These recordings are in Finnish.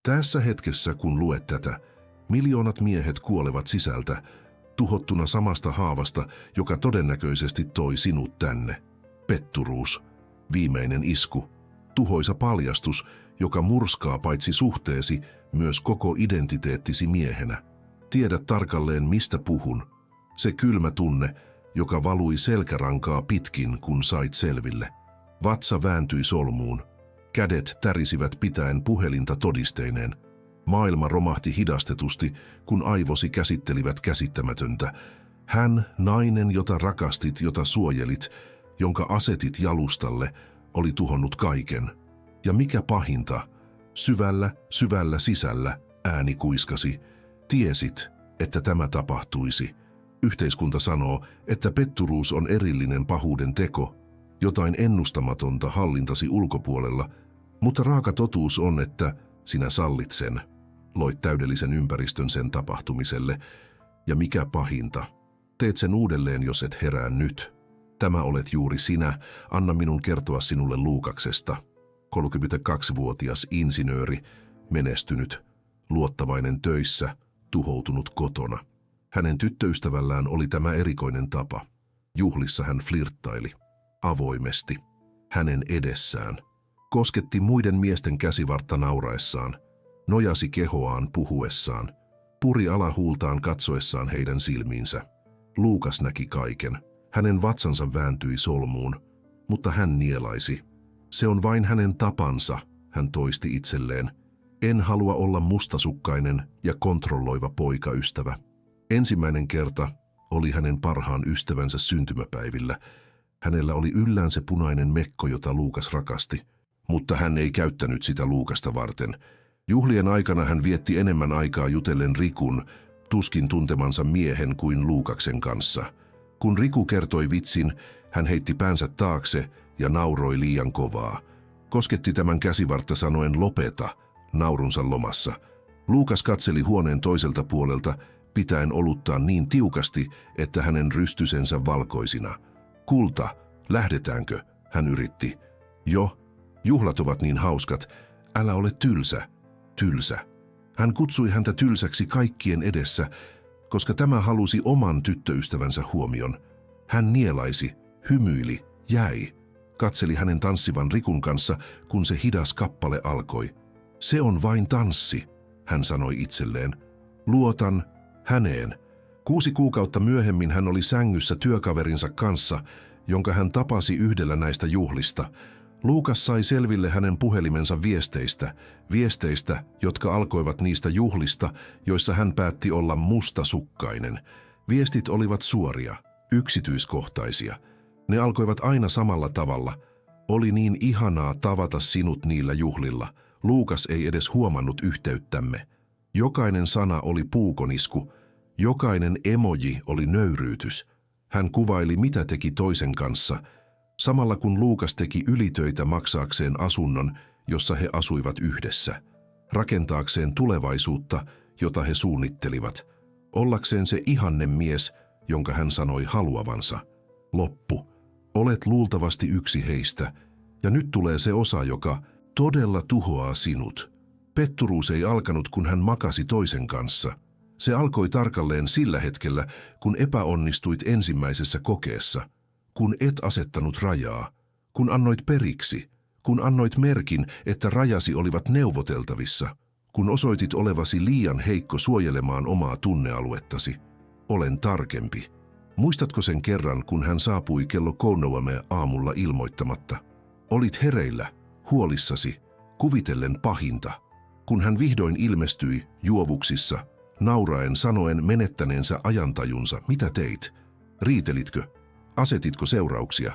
Tässä hetkessä, kun luet tätä, miljoonat miehet kuolevat sisältä, tuhottuna samasta haavasta, joka todennäköisesti toi sinut tänne. Petturuus, viimeinen isku, tuhoisa paljastus, joka murskaa paitsi suhteesi, myös koko identiteettisi miehenä. Tiedät tarkalleen, mistä puhun. Se kylmä tunne, joka valui selkärankaa pitkin, kun sait selville. Vatsa vääntyi solmuun. Kädet tärisivät pitäen puhelinta todisteineen. Maailma romahti hidastetusti, kun aivosi käsittelivät käsittämätöntä. Hän, nainen, jota rakastit, jota suojelit, jonka asetit jalustalle, oli tuhonnut kaiken. Ja mikä pahinta, syvällä sisällä ääni kuiskasi. Tiesit, että tämä tapahtuisi. Yhteiskunta sanoo, että petturuus on erillinen pahuuden teko, jotain ennustamatonta hallintasi ulkopuolella, mutta raaka totuus on, että sinä sallit sen, loit täydellisen ympäristön sen tapahtumiselle, ja mikä pahinta, teet sen uudelleen, jos et herää nyt. Tämä olet juuri sinä, anna minun kertoa sinulle Luukaksesta. 32-vuotias insinööri, menestynyt, luottavainen töissä, tuhoutunut kotona. Hänen tyttöystävällään oli tämä erikoinen tapa. Juhlissa hän flirttaili, avoimesti, hänen edessään. Kosketti muiden miesten käsivartta nauraessaan, nojasi kehoaan puhuessaan, puri alahuultaan katsoessaan heidän silmiinsä. Luukas näki kaiken. Hänen vatsansa vääntyi solmuun, mutta hän nielaisi. Se on vain hänen tapansa, hän toisti itselleen. En halua olla mustasukkainen ja kontrolloiva poikaystävä. Ensimmäinen kerta oli hänen parhaan ystävänsä syntymäpäivillä. Hänellä oli yllään se punainen mekko, jota Luukas rakasti, mutta hän ei käyttänyt sitä Luukasta varten. Juhlien aikana hän vietti enemmän aikaa jutellen Rikun, tuskin tuntemansa miehen kuin Luukaksen kanssa. Kun Riku kertoi vitsin, hän heitti päänsä taakse ja nauroi liian kovaa. Kosketti tämän käsivartta sanoen lopeta, naurunsa lomassa. Luukas katseli huoneen toiselta puolelta, pitäen oluttaan niin tiukasti, että hänen rystysensä valkoisina. Kulta, lähdetäänkö? Hän yritti. Jo, juhlat ovat niin hauskat, älä ole tylsä, tylsä. Hän kutsui häntä tylsäksi kaikkien edessä, koska tämä halusi oman tyttöystävänsä huomion. Hän nielaisi, hymyili, jäi. Katseli hänen tanssivan Rikun kanssa, kun se hidas kappale alkoi. Se on vain tanssi, hän sanoi itselleen. Luotan häneen. 6 kuukautta myöhemmin hän oli sängyssä työkaverinsa kanssa, jonka hän tapasi yhdellä näistä juhlista. Luukas sai selville hänen puhelimensa viesteistä, jotka alkoivat niistä juhlista, joissa hän päätti olla mustasukkainen. Viestit olivat suoria, yksityiskohtaisia. Ne alkoivat aina samalla tavalla. Oli niin ihanaa tavata sinut niillä juhlilla. Luukas ei edes huomannut yhteyttämme. Jokainen sana oli puukonisku, jokainen emoji oli nöyryytys. Hän kuvaili, mitä teki toisen kanssa, samalla kun Luukas teki ylitöitä maksaakseen asunnon, jossa he asuivat yhdessä, rakentaakseen tulevaisuutta, jota he suunnittelivat, ollakseen se ihanne mies, jonka hän sanoi haluavansa. Loppu. Olet luultavasti yksi heistä, ja nyt tulee se osa, joka todella tuhoaa sinut. Petturuus ei alkanut, kun hän makasi toisen kanssa. Se alkoi tarkalleen sillä hetkellä, kun epäonnistuit ensimmäisessä kokeessa, kun et asettanut rajaa, kun annoit periksi, kun annoit merkin, että rajasi olivat neuvoteltavissa, kun osoitit olevasi liian heikko suojelemaan omaa tunnealuettasi. Olen tarkempi. Muistatko sen kerran, kun hän saapui kello 3 aamulla ilmoittamatta? Olit hereillä, huolissasi, kuvitellen pahinta. Kun hän vihdoin ilmestyi juovuksissa, nauraen sanoen menettäneensä ajantajunsa, mitä teit? Riitelitkö? Asetitko seurauksia?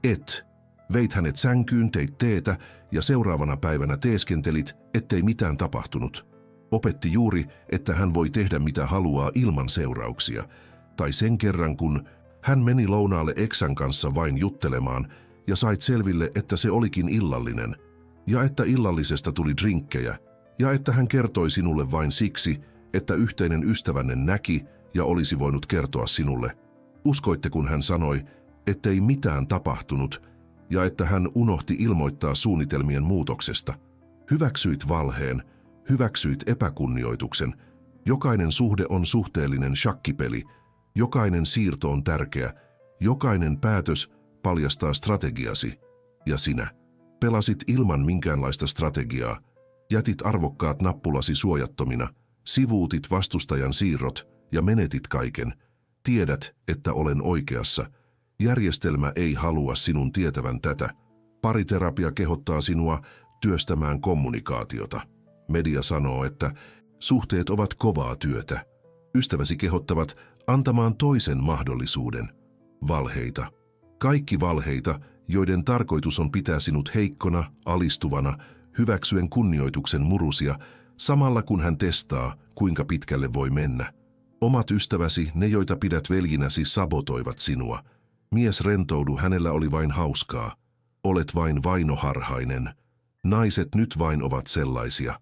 Et. Veit hänet sänkyyn, teit teetä ja seuraavana päivänä teeskentelit, ettei mitään tapahtunut. Opetti juuri, että hän voi tehdä mitä haluaa ilman seurauksia. Tai sen kerran, kun hän meni lounaalle eksän kanssa vain juttelemaan ja sait selville, että se olikin illallinen, ja että illallisesta tuli drinkkejä, ja että hän kertoi sinulle vain siksi, että yhteinen ystävänne näki ja olisi voinut kertoa sinulle. Uskoitte, kun hän sanoi, ettei mitään tapahtunut, ja että hän unohti ilmoittaa suunnitelmien muutoksesta. Hyväksyit valheen, Hyväksyit epäkunnioituksen. Jokainen suhde on suhteellinen shakkipeli. Jokainen siirto on tärkeä. Jokainen päätös paljastaa strategiasi. Ja sinä pelasit ilman minkäänlaista strategiaa. Jätit arvokkaat nappulasi suojattomina. Sivuutit vastustajan siirrot ja menetit kaiken. Tiedät, että olen oikeassa. Järjestelmä ei halua sinun tietävän tätä. Pariterapia kehottaa sinua työstämään kommunikaatiota. Media sanoo, että suhteet ovat kovaa työtä. Ystäväsi kehottavat antamaan toisen mahdollisuuden. Valheita. Kaikki valheita, joiden tarkoitus on pitää sinut heikkona, alistuvana, hyväksyen kunnioituksen murusia, samalla kun hän testaa, kuinka pitkälle voi mennä. Omat ystäväsi, ne joita pidät veljinäsi, sabotoivat sinua. Mies rentoudu, hänellä oli vain hauskaa. Olet vain vainoharhainen. Naiset nyt vain ovat sellaisia.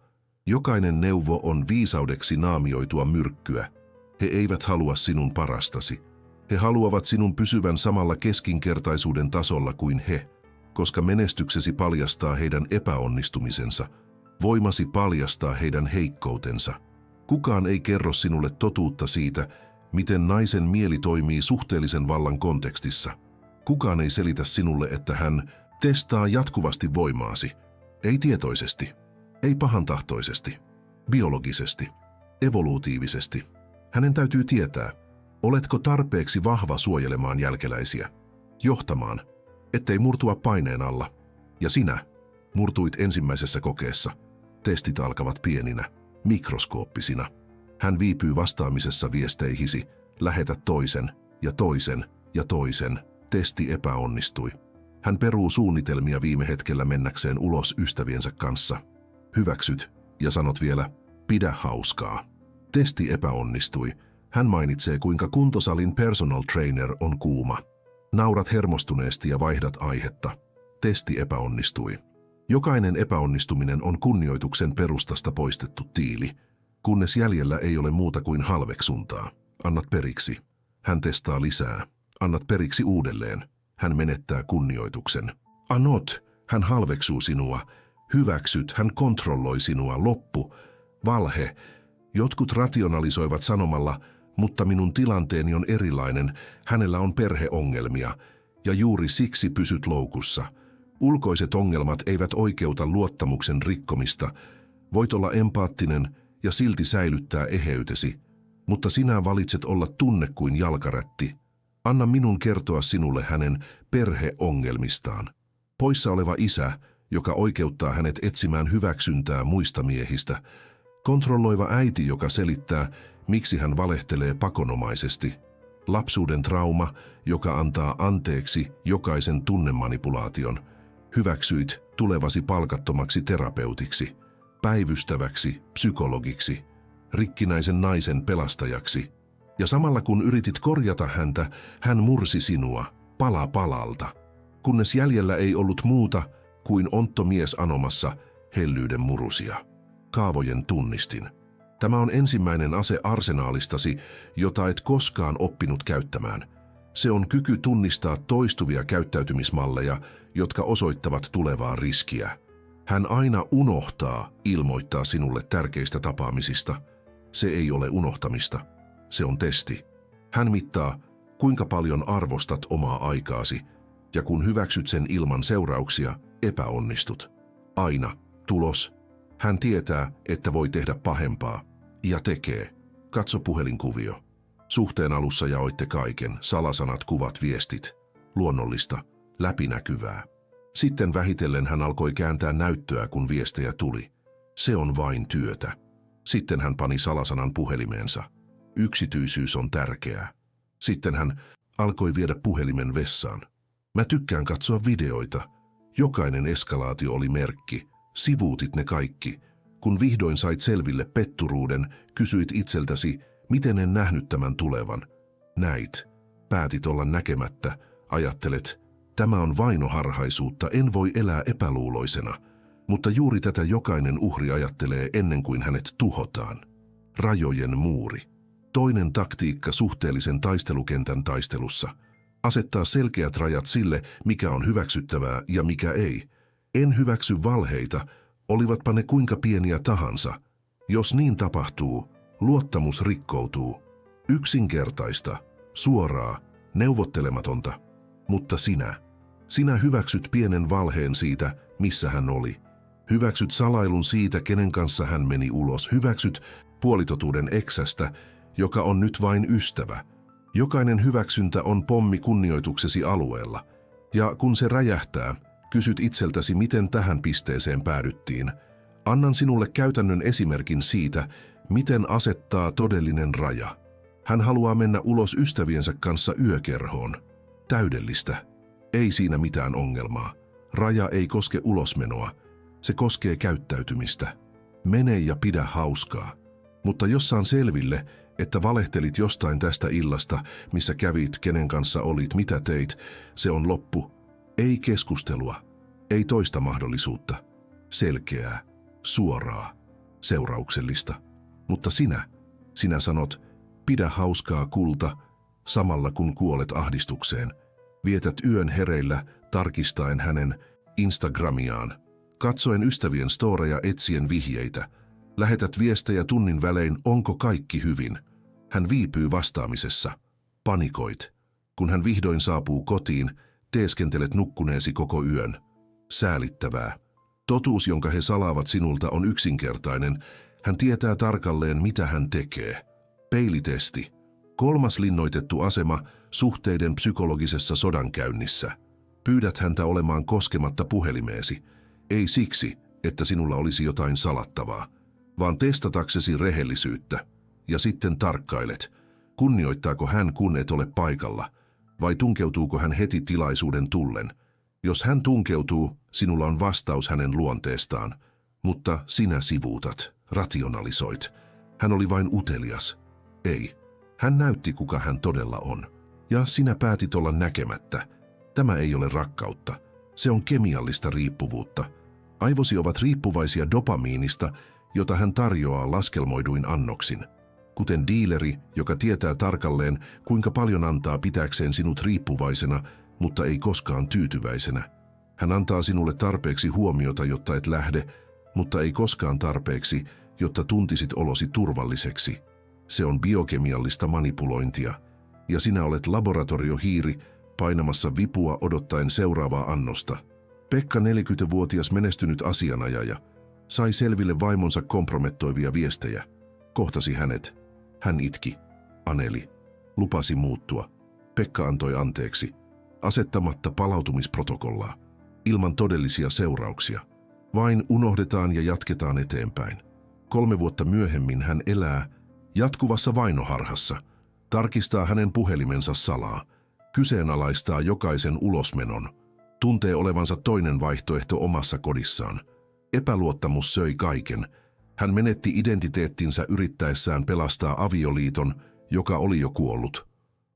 Jokainen neuvo on viisaudeksi naamioitua myrkkyä. He eivät halua sinun parastasi. He haluavat sinun pysyvän samalla keskinkertaisuuden tasolla kuin he, koska menestyksesi paljastaa heidän epäonnistumisensa. Voimasi paljastaa heidän heikkoutensa. Kukaan ei kerro sinulle totuutta siitä, miten naisen mieli toimii suhteellisen vallan kontekstissa. Kukaan ei selitä sinulle, että hän testaa jatkuvasti voimaasi. Ei tietoisesti, ei pahantahtoisesti, biologisesti, evoluutiivisesti. Hänen täytyy tietää, oletko tarpeeksi vahva suojelemaan jälkeläisiä, johtamaan, ettei murtua paineen alla. Ja sinä murtuit ensimmäisessä kokeessa. Testit alkavat pieninä, mikroskooppisina. Hän viipyy vastaamisessa viesteihisi, lähetä toisen ja toisen ja toisen. Testi epäonnistui. Hän peruu suunnitelmia viime hetkellä mennäkseen ulos ystäviensä kanssa. Hyväksyt ja sanot vielä, pidä hauskaa. Testi epäonnistui. Hän mainitsee, kuinka kuntosalin personal trainer on kuuma. Naurat hermostuneesti ja vaihdat aihetta. Testi epäonnistui. Jokainen epäonnistuminen on kunnioituksen perustasta poistettu tiili, kunnes jäljellä ei ole muuta kuin halveksuntaa. Annat periksi. Hän testaa lisää. Annat periksi uudelleen. Hän menettää kunnioituksen. Anot, hän halveksuu sinua. Hyväksyt, hän kontrolloi sinua. Loppu. Valhe. Jotkut rationalisoivat sanomalla, mutta minun tilanteeni on erilainen. Hänellä on perheongelmia. Ja juuri siksi pysyt loukussa. Ulkoiset ongelmat eivät oikeuta luottamuksen rikkomista. Voit olla empaattinen ja silti säilyttää eheytesi. Mutta sinä valitset olla tunne kuin jalkarätti. Anna minun kertoa sinulle hänen perheongelmistaan. Poissa oleva isä, joka oikeuttaa hänet etsimään hyväksyntää muista miehistä. Kontrolloiva äiti, joka selittää, miksi hän valehtelee pakonomaisesti. Lapsuuden trauma, joka antaa anteeksi jokaisen tunnemanipulaation. Hyväksyit tulevasi palkattomaksi terapeutiksi, päivystäväksi psykologiksi, rikkinäisen naisen pelastajaksi. Ja samalla kun yritit korjata häntä, hän mursi sinua pala palalta, kunnes jäljellä ei ollut muuta kuin ontto mies anomassa hellyyden murusia. Kaavojen tunnistin. Tämä on ensimmäinen ase arsenaalistasi, jota et koskaan oppinut käyttämään. Se on kyky tunnistaa toistuvia käyttäytymismalleja, jotka osoittavat tulevaa riskiä. Hän aina unohtaa ilmoittaa sinulle tärkeistä tapaamisista. Se ei ole unohtamista. Se on testi. Hän mittaa, kuinka paljon arvostat omaa aikaasi, ja kun hyväksyt sen ilman seurauksia, epäonnistut. Aina. Tulos. Hän tietää, että voi tehdä pahempaa. Ja tekee. Katso puhelinkuvio. Suhteen alussa jaoitte kaiken, salasanat, kuvat, viestit. Luonnollista, läpinäkyvää. Sitten vähitellen hän alkoi kääntää näyttöä, kun viestejä tuli. Se on vain työtä. Sitten hän pani salasanan puhelimeensa. Yksityisyys on tärkeää. Sitten hän alkoi viedä puhelimen vessaan. Mä tykkään katsoa videoita. Jokainen eskalaatio oli merkki. Sivuutit ne kaikki. Kun vihdoin sait selville petturuuden, kysyit itseltäsi, miten en nähnyt tämän tulevan. Näit. Päätit olla näkemättä. Ajattelet, tämä on vainoharhaisuutta, en voi elää epäluuloisena. Mutta juuri tätä jokainen uhri ajattelee ennen kuin hänet tuhotaan. Rajojen muuri. Toinen taktiikka suhteellisen taistelukentän taistelussa. Asettaa selkeät rajat sille, mikä on hyväksyttävää ja mikä ei. En hyväksy valheita, olivatpa ne kuinka pieniä tahansa. Jos niin tapahtuu, luottamus rikkoutuu. Yksinkertaista, suoraa, neuvottelematonta. Mutta sinä hyväksyt pienen valheen siitä, missä hän oli. Hyväksyt salailun siitä, kenen kanssa hän meni ulos. Hyväksyt puolitotuuden eksästä, joka on nyt vain ystävä. Jokainen hyväksyntä on pommi kunnioituksesi alueella. Ja kun se räjähtää, kysyt itseltäsi, miten tähän pisteeseen päädyttiin. Annan sinulle käytännön esimerkin siitä, miten asettaa todellinen raja. Hän haluaa mennä ulos ystäviensä kanssa yökerhoon. Täydellistä. Ei siinä mitään ongelmaa. Raja ei koske ulosmenoa. Se koskee käyttäytymistä. Mene ja pidä hauskaa. Mutta jos saan selville, että valehtelit jostain tästä illasta, missä kävit, kenen kanssa olit, mitä teit, se on loppu. Ei keskustelua. Ei toista mahdollisuutta. Selkeää. Suoraa. Seurauksellista. Mutta sinä sanot, pidä hauskaa kulta, samalla kun kuolet ahdistukseen. Vietät yön hereillä tarkistaen hänen Instagramiaan. Katsoen ystävien storeja etsien vihjeitä. Lähetät viestejä tunnin välein, onko kaikki hyvin. Hän viipyy vastaamisessa. Panikoit. Kun hän vihdoin saapuu kotiin, teeskentelet nukkuneesi koko yön. Säälittävää. Totuus, jonka he salaavat sinulta, on yksinkertainen. Hän tietää tarkalleen, mitä hän tekee. Peilitesti. 3. linnoitettu asema suhteiden psykologisessa sodankäynnissä. Pyydät häntä olemaan koskematta puhelimeesi. Ei siksi, että sinulla olisi jotain salattavaa, vaan testataksesi rehellisyyttä. Ja sitten tarkkailet. Kunnioittaako hän, kun et ole paikalla, vai tunkeutuuko hän heti tilaisuuden tullen? Jos hän tunkeutuu, sinulla on vastaus hänen luonteestaan. Mutta sinä sivuutat, rationalisoit. Hän oli vain utelias. Ei. Hän näytti, kuka hän todella on. Ja sinä päätit olla näkemättä. Tämä ei ole rakkautta. Se on kemiallista riippuvuutta. Aivosi ovat riippuvaisia dopamiinista, jota hän tarjoaa laskelmoiduin annoksin. Kuten diileri, joka tietää tarkalleen, kuinka paljon antaa pitääkseen sinut riippuvaisena, mutta ei koskaan tyytyväisenä. Hän antaa sinulle tarpeeksi huomiota, jotta et lähde, mutta ei koskaan tarpeeksi, jotta tuntisit olosi turvalliseksi. Se on biokemiallista manipulointia, ja sinä olet laboratoriohiiri painamassa vipua odottaen seuraavaa annosta. Pekka, 40-vuotias menestynyt asianajaja, sai selville vaimonsa kompromettoivia viestejä. Kohtasi hänet. Hän itki. Aneli. Lupasi muuttua. Pekka antoi anteeksi, asettamatta palautumisprotokollaa, ilman todellisia seurauksia. Vain unohdetaan ja jatketaan eteenpäin. 3 vuotta myöhemmin hän elää jatkuvassa vainoharhassa, tarkistaa hänen puhelimensa salaa, kyseenalaistaa jokaisen ulosmenon, tuntee olevansa toinen vaihtoehto omassa kodissaan. Epäluottamus söi kaiken. Hän menetti identiteettinsä yrittäessään pelastaa avioliiton, joka oli jo kuollut.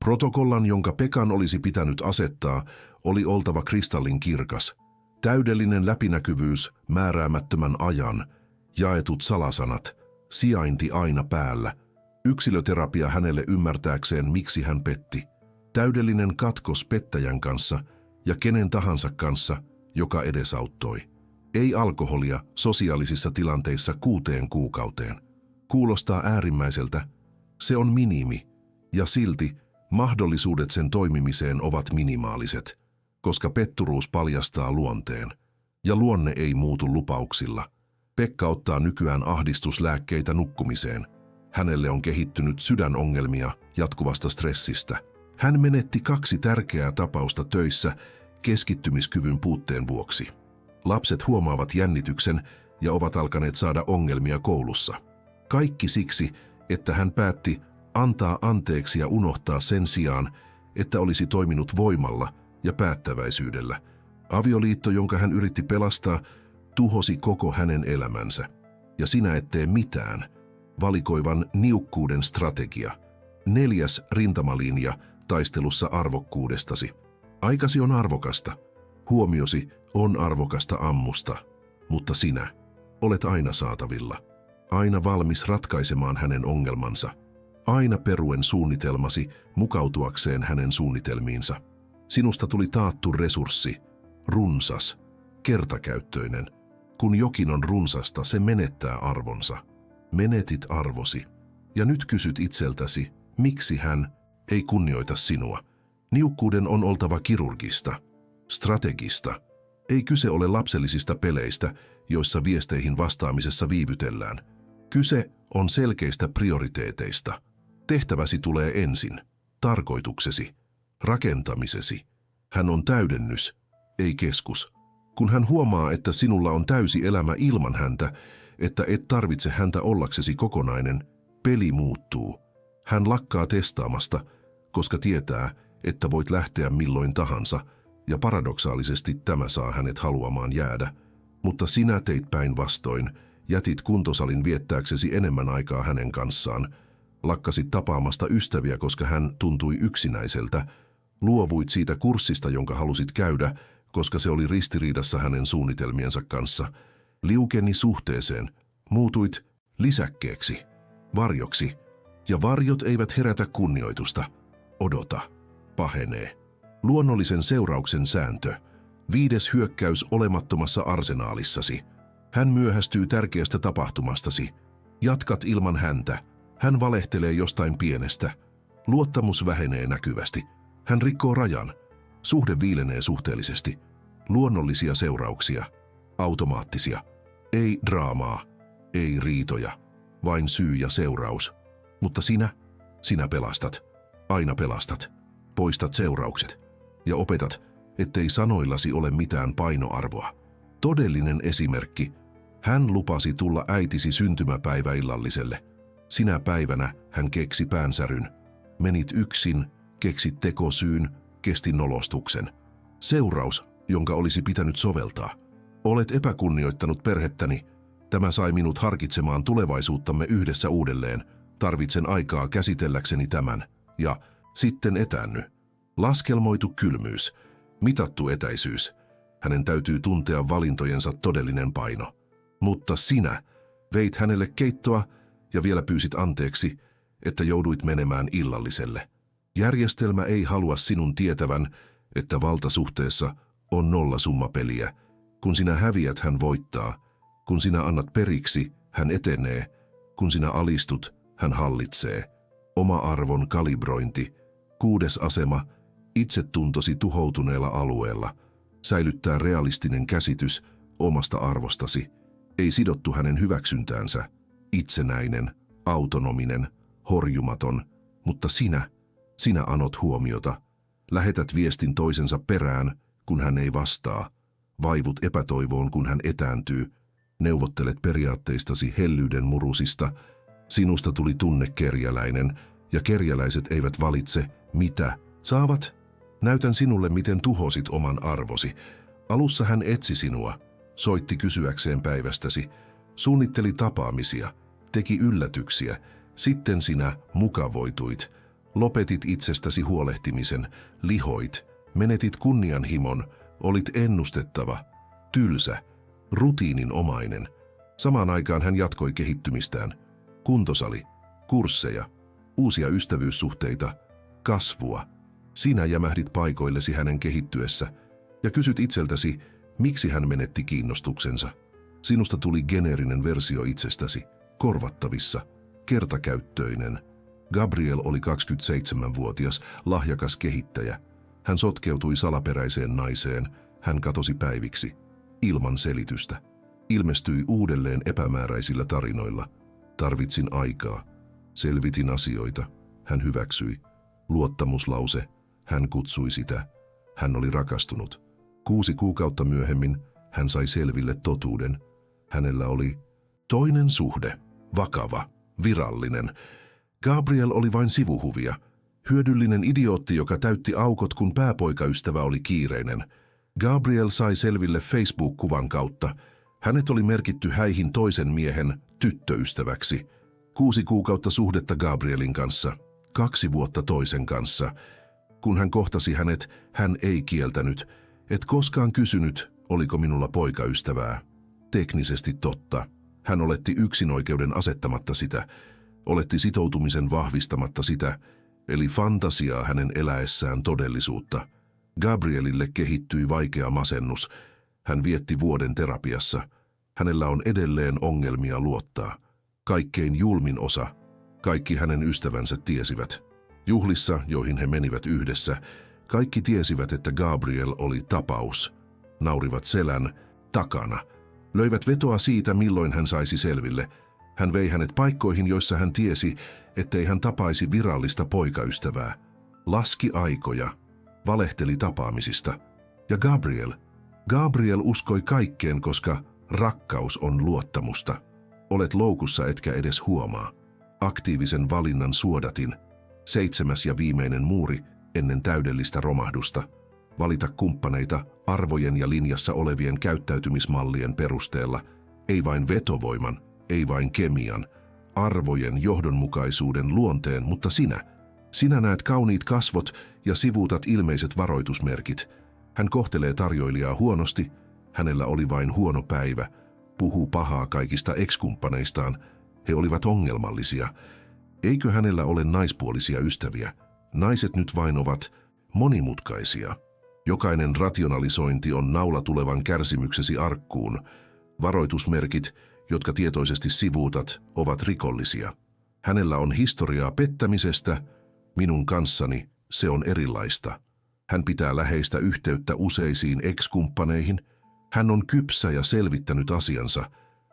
Protokollan, jonka Pekan olisi pitänyt asettaa, oli oltava kristallin kirkas. Täydellinen läpinäkyvyys, määräämättömän ajan, jaetut salasanat, sijainti aina päällä, yksilöterapia hänelle ymmärtääkseen, miksi hän petti. Täydellinen katkos pettäjän kanssa ja kenen tahansa kanssa, joka edesauttoi. Ei alkoholia sosiaalisissa tilanteissa 6 kuukauteen. Kuulostaa äärimmäiseltä. Se on minimi, ja silti mahdollisuudet sen toimimiseen ovat minimaaliset, koska petturuus paljastaa luonteen, ja luonne ei muutu lupauksilla. Pekka ottaa nykyään ahdistuslääkkeitä nukkumiseen. Hänelle on kehittynyt sydänongelmia jatkuvasta stressistä. Hän menetti 2 tärkeää tapausta töissä keskittymiskyvyn puutteen vuoksi. Lapset huomaavat jännityksen ja ovat alkaneet saada ongelmia koulussa. Kaikki siksi, että hän päätti antaa anteeksi ja unohtaa sen sijaan, että olisi toiminut voimalla ja päättäväisyydellä. Avioliitto, jonka hän yritti pelastaa, tuhosi koko hänen elämänsä. Ja sinä et tee mitään. Valikoivan niukkuuden strategia. 4. rintamalinja taistelussa arvokkuudestasi. Aikasi on arvokasta. Huomiosi on arvokasta ammusta. Mutta sinä olet aina saatavilla. Aina valmis ratkaisemaan hänen ongelmansa. Aina peruen suunnitelmasi mukautuakseen hänen suunnitelmiinsa. Sinusta tuli taattu resurssi. Runsas. Kertakäyttöinen. Kun jokin on runsasta, se menettää arvonsa. Menetit arvosi. Ja nyt kysyt itseltäsi, miksi hän ei kunnioita sinua. Niukkuuden on oltava kirurgista, strategista. Ei kyse ole lapsellisista peleistä, joissa viesteihin vastaamisessa viivytellään. Kyse on selkeistä prioriteeteista. Tehtäväsi tulee ensin. Tarkoituksesi. Rakentamisesi. Hän on täydennys, ei keskus. Kun hän huomaa, että sinulla on täysi elämä ilman häntä, että et tarvitse häntä ollaksesi kokonainen, peli muuttuu. Hän lakkaa testaamasta, koska tietää, että voit lähteä milloin tahansa, ja paradoksaalisesti tämä saa hänet haluamaan jäädä. Mutta sinä teit päinvastoin, jätit kuntosalin viettääksesi enemmän aikaa hänen kanssaan, lakkasit tapaamasta ystäviä, koska hän tuntui yksinäiseltä, luovuit siitä kurssista, jonka halusit käydä, koska se oli ristiriidassa hänen suunnitelmiensa kanssa, liukeni suhteeseen, muutuit lisäkkeeksi, varjoksi, ja varjot eivät herätä kunnioitusta. Odota, pahenee. Luonnollisen seurauksen sääntö. 5. hyökkäys olemattomassa arsenaalissasi. Hän myöhästyy tärkeästä tapahtumastasi. Jatkat ilman häntä. Hän valehtelee jostain pienestä. Luottamus vähenee näkyvästi. Hän rikkoo rajan. Suhde viilenee suhteellisesti. Luonnollisia seurauksia. Automaattisia. Ei draamaa. Ei riitoja. Vain syy ja seuraus. Mutta sinä pelastat. Aina pelastat. Poistat seuraukset. Ja opetat, ettei sanoillasi ole mitään painoarvoa. Todellinen esimerkki. Hän lupasi tulla äitisi syntymäpäiväillalliselle. Sinä päivänä hän keksi päänsäryn. Menit yksin, keksit tekosyyn, kesti nolostuksen. Seuraus, jonka olisi pitänyt soveltaa. Olet epäkunnioittanut perhettäni. Tämä sai minut harkitsemaan tulevaisuuttamme yhdessä uudelleen. Tarvitsen aikaa käsitelläkseni tämän. Ja sitten etäänny. Laskelmoitu kylmyys. Mitattu etäisyys. Hänen täytyy tuntea valintojensa todellinen paino. Mutta sinä veit hänelle keittoa ja vielä pyysit anteeksi, että jouduit menemään illalliselle. Järjestelmä ei halua sinun tietävän, että valtasuhteessa on nollasummapeliä. Kun sinä häviät, hän voittaa. Kun sinä annat periksi, hän etenee. Kun sinä alistut, hän hallitsee. Oma arvon kalibrointi. 6. asema. Itsetuntosi tuhoutuneella alueella. Säilyttää realistinen käsitys omasta arvostasi. Ei sidottu hänen hyväksyntäänsä. Itsenäinen, autonominen, horjumaton. Mutta sinä anot huomiota. Lähetät viestin toisensa perään, kun hän ei vastaa. Vaivut epätoivoon, kun hän etääntyy. Neuvottelet periaatteistasi hellyyden murusista. Sinusta tuli tunnekerjäläinen, ja kerjäläiset eivät valitse, mitä saavat. Näytän sinulle, miten tuhosit oman arvosi. Alussa hän etsi sinua, soitti kysyäkseen päivästäsi, suunnitteli tapaamisia, teki yllätyksiä. Sitten sinä mukavoituit, lopetit itsestäsi huolehtimisen, lihoit, menetit kunnianhimon, olit ennustettava, tylsä, rutiininomainen. Samaan aikaan hän jatkoi kehittymistään. Kuntosali, kursseja, uusia ystävyyssuhteita, kasvua. Sinä jämähdit paikoillesi hänen kehittyessä ja kysyt itseltäsi, miksi hän menetti kiinnostuksensa. Sinusta tuli geneerinen versio itsestäsi, korvattavissa, kertakäyttöinen. Gabriel oli 27-vuotias, lahjakas kehittäjä. Hän sotkeutui salaperäiseen naiseen, hän katosi päiviksi, ilman selitystä. Ilmestyi uudelleen epämääräisillä tarinoilla. Tarvitsin aikaa. Selvitin asioita. Hän hyväksyi. Luottamuslause. Hän kutsui sitä. Hän oli rakastunut. 6 kuukautta myöhemmin hän sai selville totuuden. Hänellä oli toinen suhde. Vakava. Virallinen. Gabriel oli vain sivuhuvia. Hyödyllinen idiootti, joka täytti aukot, kun pääpoikaystävä oli kiireinen. Gabriel sai selville Facebook-kuvan kautta. Hänet oli merkitty häihin toisen miehen tyttöystäväksi. 6 kuukautta suhdetta Gabrielin kanssa. 2 vuotta toisen kanssa. Kun hän kohtasi hänet, hän ei kieltänyt. Et koskaan kysynyt, oliko minulla poikaystävää. Teknisesti totta. Hän oletti yksinoikeuden asettamatta sitä. Oletti sitoutumisen vahvistamatta sitä, eli fantasiaa hänen eläessään todellisuutta. Gabrielille kehittyi vaikea masennus. Hän vietti vuoden terapiassa. Hänellä on edelleen ongelmia luottaa. Kaikkein julmin osa. Kaikki hänen ystävänsä tiesivät. Juhlissa, joihin he menivät yhdessä, kaikki tiesivät, että Gabriel oli tapaus. Naurivat selän takana. Löivät vetoa siitä, milloin hän saisi selville. Hän vei hänet paikkoihin, joissa hän tiesi, ettei hän tapaisi virallista poikaystävää. Laski aikoja. Valehteli tapaamisista. Ja Gabriel uskoi kaikkeen, koska rakkaus on luottamusta. Olet loukussa etkä edes huomaa. Aktiivisen valinnan suodatin. 7. ja viimeinen muuri ennen täydellistä romahdusta. Valita kumppaneita arvojen ja linjassa olevien käyttäytymismallien perusteella, ei vain vetovoiman, ei vain kemian, arvojen, johdonmukaisuuden, luonteen, mutta sinä näet kauniit kasvot ja sivuutat ilmeiset varoitusmerkit. Hän kohtelee tarjoilijaa huonosti, hänellä oli vain huono päivä, puhuu pahaa kaikista ex-kumppaneistaan, he olivat ongelmallisia. Eikö hänellä ole naispuolisia ystäviä? Naiset nyt vain ovat monimutkaisia. Jokainen rationalisointi on naula tulevan kärsimyksesi arkkuun. Varoitusmerkit, jotka tietoisesti sivuutat, ovat rikollisia. Hänellä on historiaa pettämisestä, minun kanssani se on erilaista. Hän pitää läheistä yhteyttä useisiin ex-kumppaneihin. Hän on kypsä ja selvittänyt asiansa.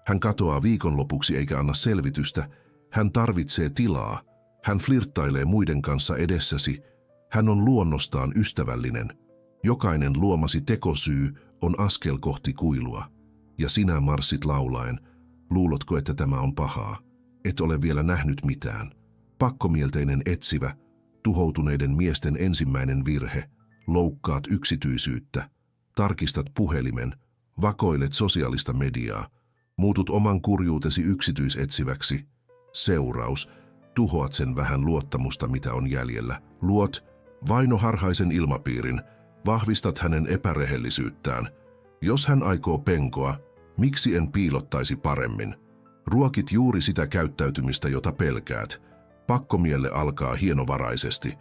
Hän katoaa viikonlopuksi eikä anna selvitystä. Hän tarvitsee tilaa. Hän flirttailee muiden kanssa edessäsi. Hän on luonnostaan ystävällinen. Jokainen luomasi tekosyy on askel kohti kuilua. Ja sinä marssit laulaen. Luulotko, että tämä on pahaa? Et ole vielä nähnyt mitään. Pakkomielteinen etsivä, tuhoutuneiden miesten ensimmäinen virhe. Loukkaat yksityisyyttä. Tarkistat puhelimen. Vakoilet sosiaalista mediaa. Muutut oman kurjuutesi yksityisetsiväksi. Seuraus. Tuhoat sen vähän luottamusta, mitä on jäljellä. Luot vainoharhaisen ilmapiirin. Vahvistat hänen epärehellisyyttään. Jos hän aikoo penkoa, miksi en piilottaisi paremmin? Ruokit juuri sitä käyttäytymistä, jota pelkäät. Pakkomielle alkaa hienovaraisesti.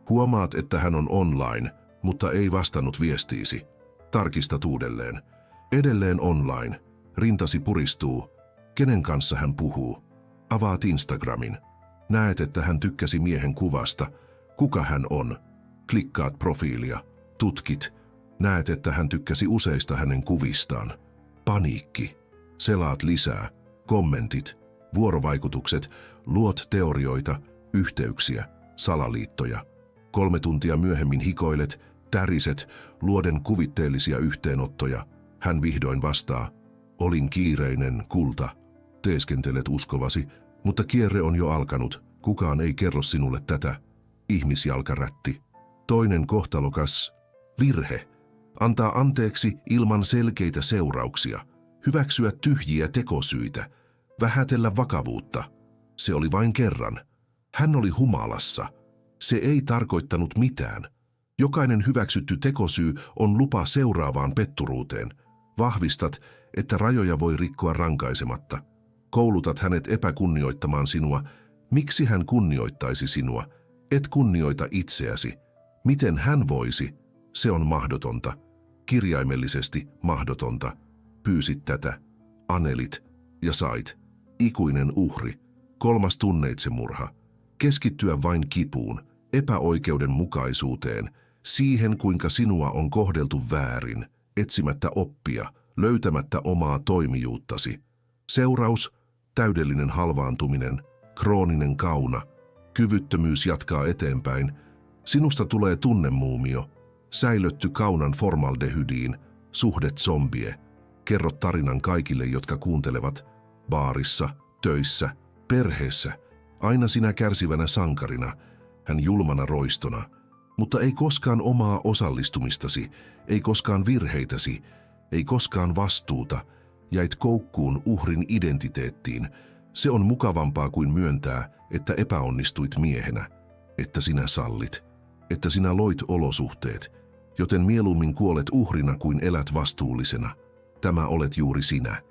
Huomaat, että hän on online, mutta ei vastannut viestiisi. Tarkistat uudelleen. Edelleen online. Rintasi puristuu. Kenen kanssa hän puhuu? Avaat Instagramin. Näet, että hän tykkäsi miehen kuvasta. Kuka hän on? Klikkaat profiilia. Tutkit. Näet, että hän tykkäsi useista hänen kuvistaan. Paniikki. Selaat lisää. Kommentit. Vuorovaikutukset. Luot teorioita, yhteyksiä, salaliittoja. 3 tuntia myöhemmin hikoilet, täriset, luoden kuvitteellisia yhteenottoja. Hän vihdoin vastaa. Olin kiireinen, kulta. Teeskentelet uskovasi, mutta kierre on jo alkanut. Kukaan ei kerro sinulle tätä. Ihmisjalkarätti. Toinen kohtalokas virhe. Antaa anteeksi ilman selkeitä seurauksia. Hyväksyä tyhjiä tekosyitä. Vähätellä vakavuutta. Se oli vain kerran. Hän oli humalassa. Se ei tarkoittanut mitään. Jokainen hyväksytty tekosyy on lupa seuraavaan petturuuteen. Vahvistat, että rajoja voi rikkoa rankaisematta. Koulutat hänet epäkunnioittamaan sinua. Miksi hän kunnioittaisi sinua? Et kunnioita itseäsi. Miten hän voisi? Se on mahdotonta. Kirjaimellisesti mahdotonta. Pyysit tätä. Anelit. Ja sait. Ikuinen uhri. 3. tunneitsemurha. Keskittyä vain kipuun, epäoikeudenmukaisuuteen, siihen kuinka sinua on kohdeltu väärin, etsimättä oppia, löytämättä omaa toimijuuttasi. Seuraus, täydellinen halvaantuminen, krooninen kauna, kyvyttömyys jatkaa eteenpäin. Sinusta tulee tunnemuumio, säilötty kaunan formaldehydiin, suhdet zombie. Kerro tarinan kaikille, jotka kuuntelevat, baarissa, töissä, perheessä, aina sinä kärsivänä sankarina, hän julmana roistona, mutta ei koskaan omaa osallistumistasi, ei koskaan virheitäsi, ei koskaan vastuuta, jäit koukkuun uhrin identiteettiin. Se on mukavampaa kuin myöntää, että epäonnistuit miehenä, että sinä sallit, että sinä loit olosuhteet, joten mieluummin kuolet uhrina kuin elät vastuullisena. Tämä olet juuri sinä.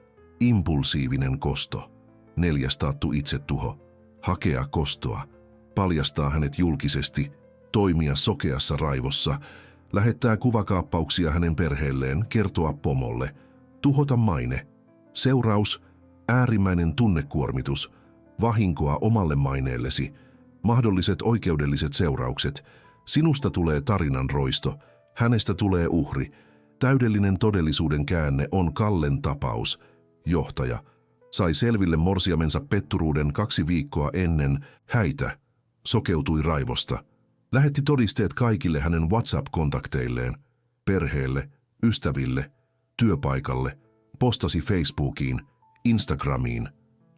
Impulsiivinen kosto. 4. taattu itsetuho. Hakea kostoa. Paljastaa hänet julkisesti. Toimia sokeassa raivossa. Lähettää kuvakaappauksia hänen perheelleen. Kertoa pomolle. Tuhota maine. Seuraus. Äärimmäinen tunnekuormitus. vahinkoa omalle maineellesi, mahdolliset oikeudelliset seuraukset. Sinusta tulee tarinan roisto, hänestä tulee uhri. Täydellinen todellisuuden käänne on Kallen tapaus. Johtaja sai selville morsiamensa petturuuden 2 viikkoa ennen häitä, sokeutui raivosta. Lähetti todisteet kaikille hänen WhatsApp-kontakteilleen, perheelle, ystäville, työpaikalle, postasi Facebookiin, Instagramiin,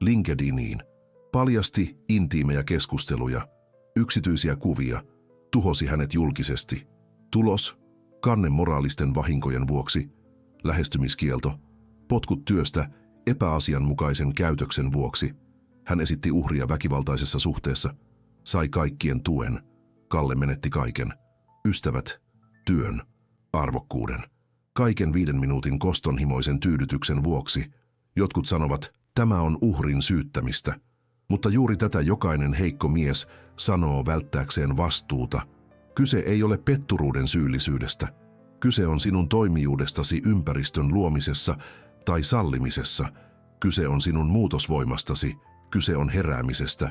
LinkedIniin, paljasti intiimejä keskusteluja, yksityisiä kuvia, tuhosi hänet julkisesti. Tulos: kanne moraalisten vahinkojen vuoksi, lähestymiskielto, potkut työstä epäasianmukaisen käytöksen vuoksi. Hän esitti uhria väkivaltaisessa suhteessa, sai kaikkien tuen. Kalle menetti kaiken: ystävät, työn, arvokkuuden. Kaiken 5 minuutin kostonhimoisen tyydytyksen vuoksi. Jotkut sanovat, tämä on uhrin syyttämistä. Mutta juuri tätä jokainen heikko mies sanoo välttääkseen vastuuta. Kyse ei ole petturuuden syyllisyydestä. Kyse on sinun toimijuudestasi ympäristön luomisessa tai sallimisessa. Kyse on sinun muutosvoimastasi. Kyse on heräämisestä.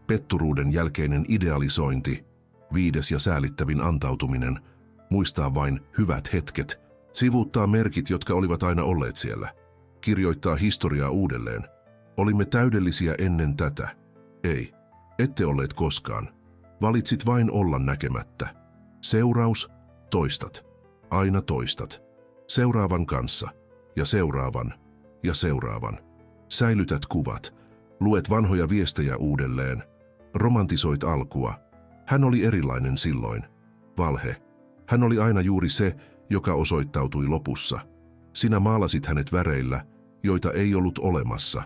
Petturuuden jälkeinen idealisointi. 5. ja säälittävin antautuminen. Muistaa vain hyvät hetket. Sivuuttaa merkit, jotka olivat aina olleet siellä. Kirjoittaa historiaa uudelleen. Olimme täydellisiä ennen tätä. Ei, ette olleet koskaan. Valitsit vain olla näkemättä. Seuraus: toistat. Aina toistat. Seuraavan kanssa. Ja seuraavan. Ja seuraavan. Säilytät kuvat. Luet vanhoja viestejä uudelleen. Romantisoit alkua. Hän oli erilainen silloin. Valhe. Hän oli aina juuri se, joka osoittautui lopussa. Sinä maalasit hänet väreillä, joita ei ollut olemassa.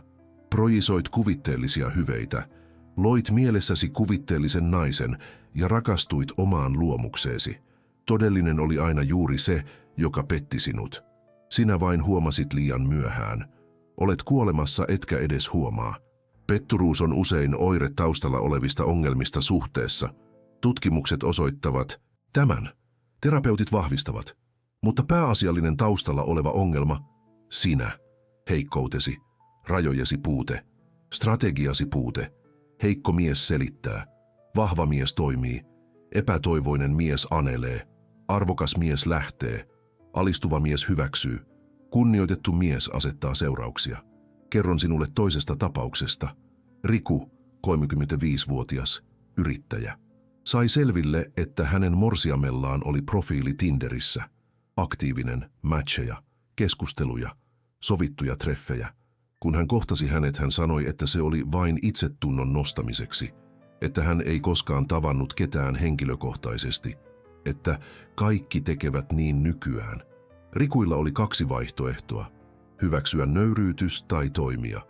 Projisoit kuvitteellisia hyveitä. Loit mielessäsi kuvitteellisen naisen ja rakastuit omaan luomukseesi. Todellinen oli aina juuri se, joka petti sinut. Sinä vain huomasit liian myöhään. Olet kuolemassa etkä edes huomaa. Petturuus on usein oire taustalla olevista ongelmista suhteessa. Tutkimukset osoittavat tämän. Terapeutit vahvistavat. Mutta pääasiallinen taustalla oleva ongelma: sinä, heikkoutesi, rajojesi puute, strategiasi puute. Heikko mies selittää, vahva mies toimii, epätoivoinen mies anelee, arvokas mies lähtee, alistuva mies hyväksyy, kunnioitettu mies asettaa seurauksia. Kerron sinulle toisesta tapauksesta. Riku, 35-vuotias, yrittäjä, sai selville, että hänen morsiamellaan oli profiili Tinderissä. Aktiivinen, matcheja, keskusteluja, sovittuja treffejä. Kun hän kohtasi hänet, hän sanoi, että se oli vain itsetunnon nostamiseksi, että hän ei koskaan tavannut ketään henkilökohtaisesti, että kaikki tekevät niin nykyään. Rikuilla oli 2 vaihtoehtoa: hyväksyä nöyryytys tai toimia.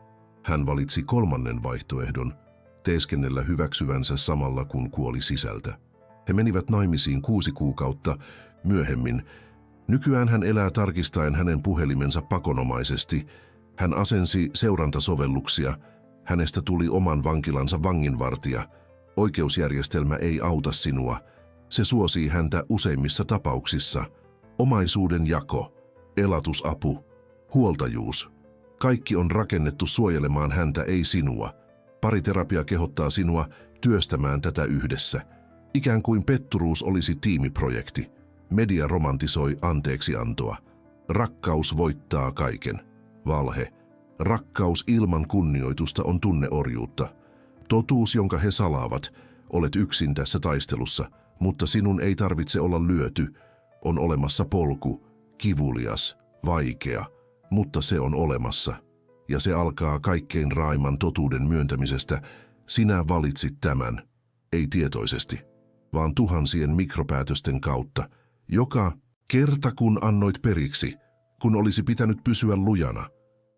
Hän valitsi 3. vaihtoehdon, teeskennellä hyväksyvänsä samalla kun kuoli sisältä. He menivät naimisiin 6 kuukautta myöhemmin. Nykyään hän elää tarkistaen hänen puhelimensa pakonomaisesti. Hän asensi seurantasovelluksia. Hänestä tuli oman vankilansa vanginvartija. Oikeusjärjestelmä ei auta sinua. Se suosii häntä useimmissa tapauksissa. Omaisuuden jako, elatusapu, huoltajuus. Kaikki on rakennettu suojelemaan häntä, ei sinua. Pariterapia kehottaa sinua työstämään tätä yhdessä. Ikään kuin petturuus olisi tiimiprojekti. Media romantisoi anteeksiantoa. Rakkaus voittaa kaiken. Valhe. Rakkaus ilman kunnioitusta on tunneorjuutta. Totuus, jonka he salaavat: olet yksin tässä taistelussa, mutta sinun ei tarvitse olla lyöty. On olemassa polku, kivulias, vaikea, mutta se on olemassa. Ja se alkaa kaikkein raimman totuuden myöntämisestä. Sinä valitsit tämän, ei tietoisesti, vaan tuhansien mikropäätösten kautta. Joka kerta kun annoit periksi, kun olisi pitänyt pysyä lujana.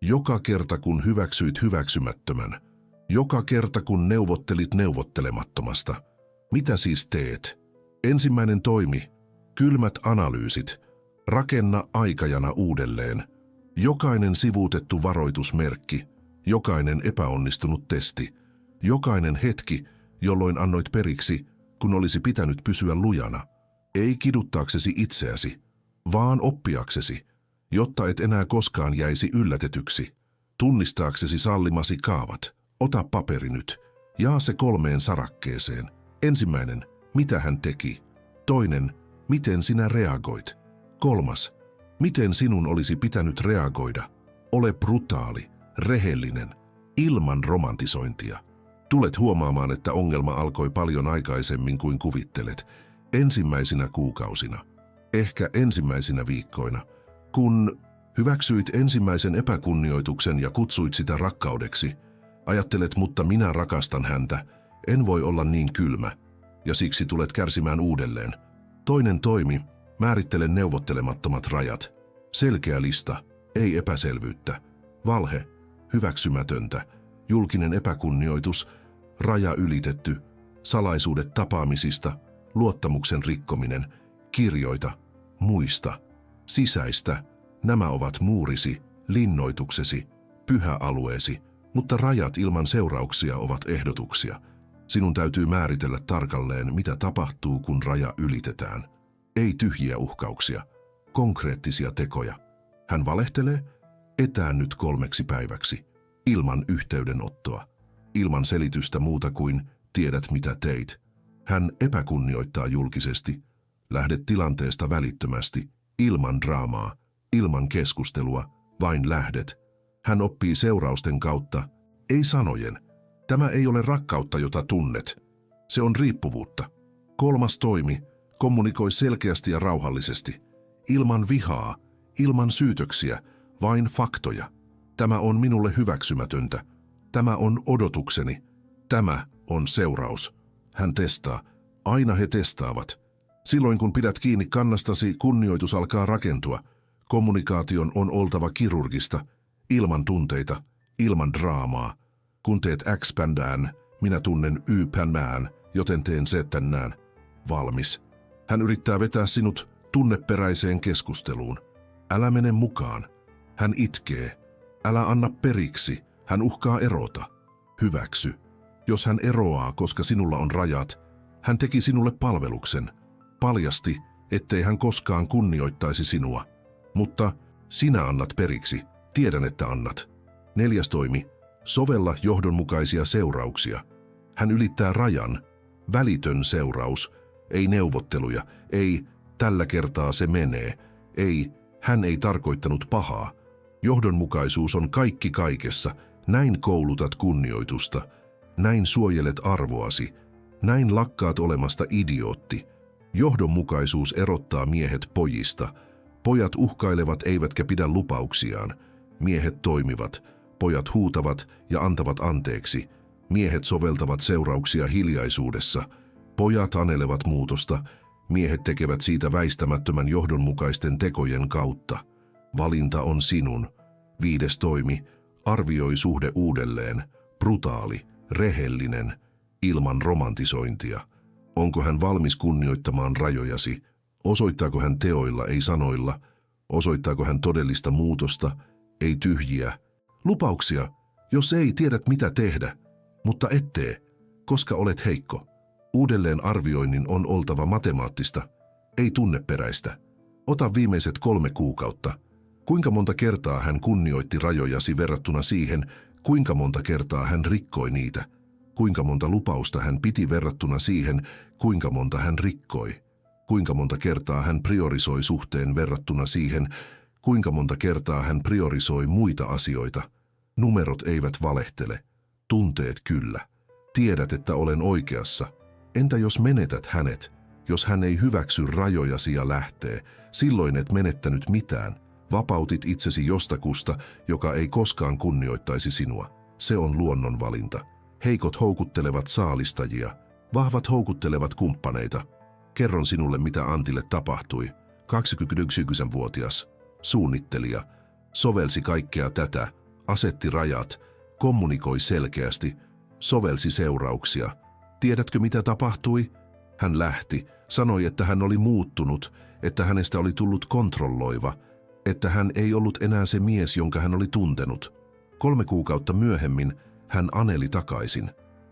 Joka kerta kun hyväksyit hyväksymättömän. Joka kerta kun neuvottelit neuvottelemattomasta. Mitä siis teet? Ensimmäinen toimi: kylmät analyysit. Rakenna aikajana uudelleen. Jokainen sivuutettu varoitusmerkki, jokainen epäonnistunut testi, jokainen hetki, jolloin annoit periksi, kun olisi pitänyt pysyä lujana. Ei kiduttaaksesi itseäsi, vaan oppiaksesi, jotta et enää koskaan jäisi yllätetyksi. Tunnistaaksesi sallimasi kaavat, Ota paperi nyt. Jaa se 3 sarakkeeseen. Ensimmäinen, mitä hän teki. Toinen, miten sinä reagoit. 3, miten sinun olisi pitänyt reagoida. Ole brutaali, rehellinen, ilman romantisointia. Tulet huomaamaan, että ongelma alkoi paljon aikaisemmin kuin kuvittelet. Ensimmäisinä kuukausina. Ehkä ensimmäisinä viikkoina. Kun hyväksyit ensimmäisen epäkunnioituksen ja kutsuit sitä rakkaudeksi, ajattelet, mutta minä rakastan häntä, en voi olla niin kylmä, ja siksi tulet kärsimään uudelleen. Toinen toimi, määrittele neuvottelemattomat rajat. Selkeä lista, ei epäselvyyttä. Valhe, hyväksymätöntä, julkinen epäkunnioitus, raja ylitetty, salaisuudet tapaamisista, luottamuksen rikkominen, kirjoita, muista, sisäistä. Nämä ovat muurisi, linnoituksesi, pyhä alueesi, mutta rajat ilman seurauksia ovat ehdotuksia. Sinun täytyy määritellä tarkalleen, mitä tapahtuu, kun raja ylitetään. Ei tyhjiä uhkauksia, konkreettisia tekoja. Hän valehtelee, etäännyt 3 päiväksi, ilman yhteydenottoa, ilman selitystä muuta kuin tiedät mitä teit. Hän epäkunnioittaa julkisesti, lähdet tilanteesta välittömästi, ilman draamaa, ilman keskustelua, vain lähdet. Hän oppii seurausten kautta, ei sanojen. Tämä ei ole rakkautta, jota tunnet. Se on riippuvuutta. 3 toimi, kommunikoi selkeästi ja rauhallisesti. Ilman vihaa, ilman syytöksiä, vain faktoja. Tämä on minulle hyväksymätöntä. Tämä on odotukseni. Tämä on seuraus. Hän testaa. Aina he testaavat. Silloin kun pidät kiinni kannastasi, kunnioitus alkaa rakentua. Kommunikaation on oltava kirurgista, ilman tunteita, ilman draamaa. Kun teet X pändään, minä tunnen Y pändään, joten teen Z tänään. Valmis. Hän yrittää vetää sinut tunneperäiseen keskusteluun. Älä mene mukaan. Hän itkee. Älä anna periksi. Hän uhkaa erota. Hyväksy. Jos hän eroaa, koska sinulla on rajat, hän teki sinulle palveluksen. Paljasti, ettei hän koskaan kunnioittaisi sinua. Mutta sinä annat periksi. Tiedän, että annat. 4 toimi. Sovella johdonmukaisia seurauksia. Hän ylittää rajan. Välitön seuraus. Ei neuvotteluja. Ei, tällä kertaa se menee. Ei, hän ei tarkoittanut pahaa. Johdonmukaisuus on kaikki kaikessa. Näin koulutat kunnioitusta. Näin suojelet arvoasi. Näin lakkaat olemasta idiootti. Johdonmukaisuus erottaa miehet pojista. Pojat uhkailevat eivätkä pidä lupauksiaan. Miehet toimivat. Pojat huutavat ja antavat anteeksi. Miehet soveltavat seurauksia hiljaisuudessa. Pojat anelevat muutosta. Miehet tekevät siitä väistämättömän johdonmukaisten tekojen kautta. Valinta on sinun. 5 toimi. Arvioi suhde uudelleen. Brutaali, rehellinen, ilman romantisointia. Onko hän valmis kunnioittamaan rajojasi? Osoittaako hän teoilla, ei sanoilla? Osoittaako hän todellista muutosta, ei tyhjiä? Lupauksia, jos ei, tiedät mitä tehdä, mutta et tee, koska olet heikko. Uudelleen arvioinnin on oltava matemaattista, ei tunneperäistä. Ota viimeiset 3 kuukautta. Kuinka monta kertaa hän kunnioitti rajojasi verrattuna siihen, kuinka monta kertaa hän rikkoi niitä? Kuinka monta lupausta hän piti verrattuna siihen, kuinka monta hän rikkoi? Kuinka monta kertaa hän priorisoi suhteen verrattuna siihen, kuinka monta kertaa hän priorisoi muita asioita? Numerot eivät valehtele. Tunteet kyllä. Tiedät, että olen oikeassa. Entä jos menetät hänet? Jos hän ei hyväksy rajojasi ja lähtee, silloin et menettänyt mitään. Vapautit itsesi jostakusta, joka ei koskaan kunnioittaisi sinua. Se on luonnonvalinta. Heikot houkuttelevat saalistajia. Vahvat houkuttelevat kumppaneita. Kerron sinulle, mitä Antille tapahtui. 21-vuotias. Suunnittelija. Sovelsi kaikkea tätä. Asetti rajat. Kommunikoi selkeästi. Sovelsi seurauksia. Tiedätkö, mitä tapahtui? Hän lähti. Sanoi, että hän oli muuttunut. Että hänestä oli tullut kontrolloiva. Että hän ei ollut enää se mies, jonka hän oli tuntenut. 3 kuukautta myöhemmin hän aneli takaisin.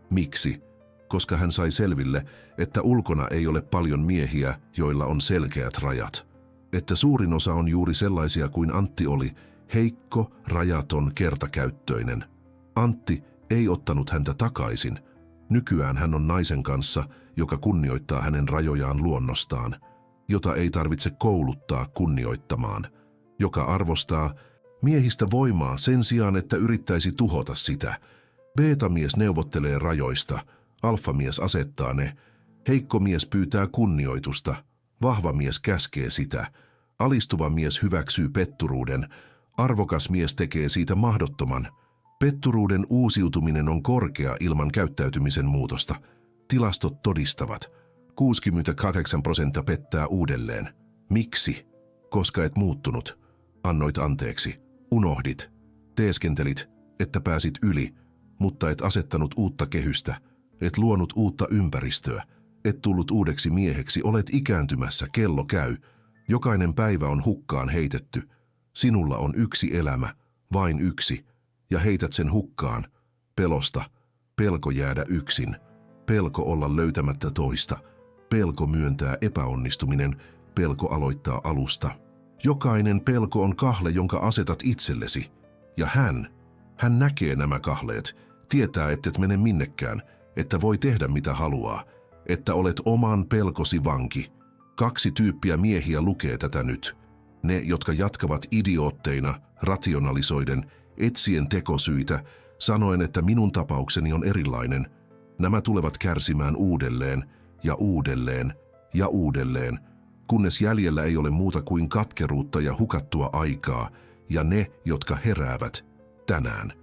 Miksi? Koska hän sai selville, että ulkona ei ole paljon miehiä, joilla on selkeät rajat. Että suurin osa on juuri sellaisia kuin Antti oli, heikko, rajaton, kertakäyttöinen. Antti Ei ottanut häntä takaisin. Nykyään hän on naisen kanssa, joka kunnioittaa hänen rajojaan luonnostaan, jota ei tarvitse kouluttaa kunnioittamaan, joka arvostaa miehistä voimaa sen sijaan, että yrittäisi tuhota sitä. Beetamies neuvottelee rajoista, alfamies asettaa ne, heikko mies pyytää kunnioitusta, vahva mies käskee sitä, alistuva mies hyväksyy petturuuden, arvokas mies tekee siitä mahdottoman. Petturuuden uusiutuminen on korkea ilman käyttäytymisen muutosta. Tilastot todistavat. 68% pettää uudelleen. Miksi? Koska et muuttunut. Annoit anteeksi. Unohdit. Teeskentelit, että pääsit yli, mutta et asettanut uutta kehystä. Et luonut uutta ympäristöä. Et tullut uudeksi mieheksi, olet ikääntymässä, kello käy. Jokainen päivä on hukkaan heitetty. Sinulla on yksi elämä, vain yksi, ja heität sen hukkaan. Pelosta, pelko jäädä yksin, pelko olla löytämättä toista, pelko myöntää epäonnistuminen, pelko aloittaa alusta. Jokainen pelko on kahle, jonka asetat itsellesi. Ja hän näkee nämä kahleet, tietää, ettet mene minnekään, että voi tehdä mitä haluaa, että olet oman pelkosi vanki. 2 tyyppiä miehiä lukee tätä nyt. Ne, jotka jatkavat idiootteina, rationalisoiden, etsien tekosyitä, sanoen, että minun tapaukseni on erilainen. Nämä tulevat kärsimään uudelleen ja uudelleen ja uudelleen, kunnes jäljellä ei ole muuta kuin katkeruutta ja hukattua aikaa, ja ne, jotka heräävät tänään,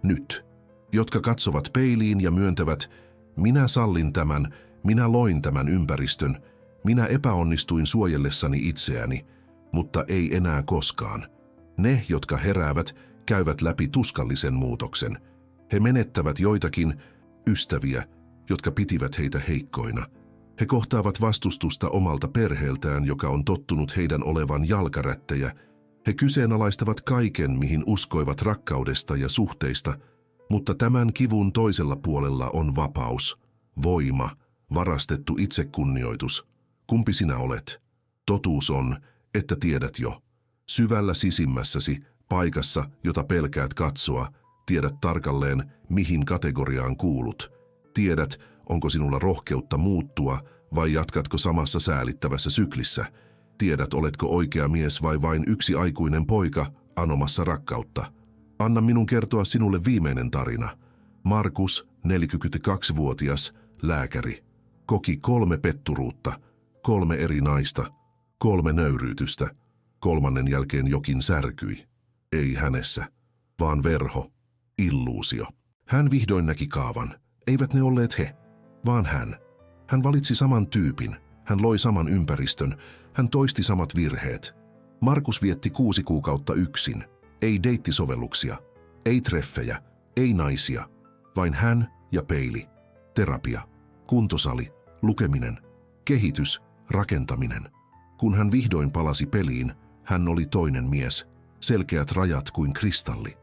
nyt, jotka katsovat peiliin ja myöntävät, minä sallin tämän, minä loin tämän ympäristön, minä epäonnistuin suojellessani itseäni, mutta ei enää koskaan. Ne, jotka heräävät, käyvät läpi tuskallisen muutoksen. He menettävät joitakin ystäviä, jotka pitivät heitä heikkoina. He kohtaavat vastustusta omalta perheeltään, joka on tottunut heidän olevan jalkarättejä. He kyseenalaistavat kaiken, mihin uskoivat rakkaudesta ja suhteista, mutta tämän kivun toisella puolella on vapaus, voima, varastettu itsekunnioitus. Kumpi sinä olet? Totuus on, että tiedät jo. Syvällä sisimmässäsi, paikassa, jota pelkäät katsoa, tiedät tarkalleen, mihin kategoriaan kuulut. Tiedät, onko sinulla rohkeutta muuttua vai jatkatko samassa säälittävässä syklissä. Tiedät, oletko oikea mies vai vain yksi aikuinen poika anomassa rakkautta. Anna minun kertoa sinulle viimeinen tarina. Markus, 42-vuotias, lääkäri, koki 3 petturuutta, 3 eri naista, 3 nöyryytystä. 3. jälkeen jokin särkyi. Ei hänessä, vaan verho, illuusio. Hän vihdoin näki kaavan. Eivät ne olleet he, vaan hän. Hän valitsi saman tyypin, hän loi saman ympäristön, hän toisti samat virheet. Markus vietti 6 kuukautta yksin. Ei deittisovelluksia, ei treffejä, ei naisia, vain hän ja peili. Terapia, kuntosali, lukeminen, kehitys, rakentaminen. Kun hän vihdoin palasi peliin, hän oli toinen mies, selkeät rajat kuin kristalli,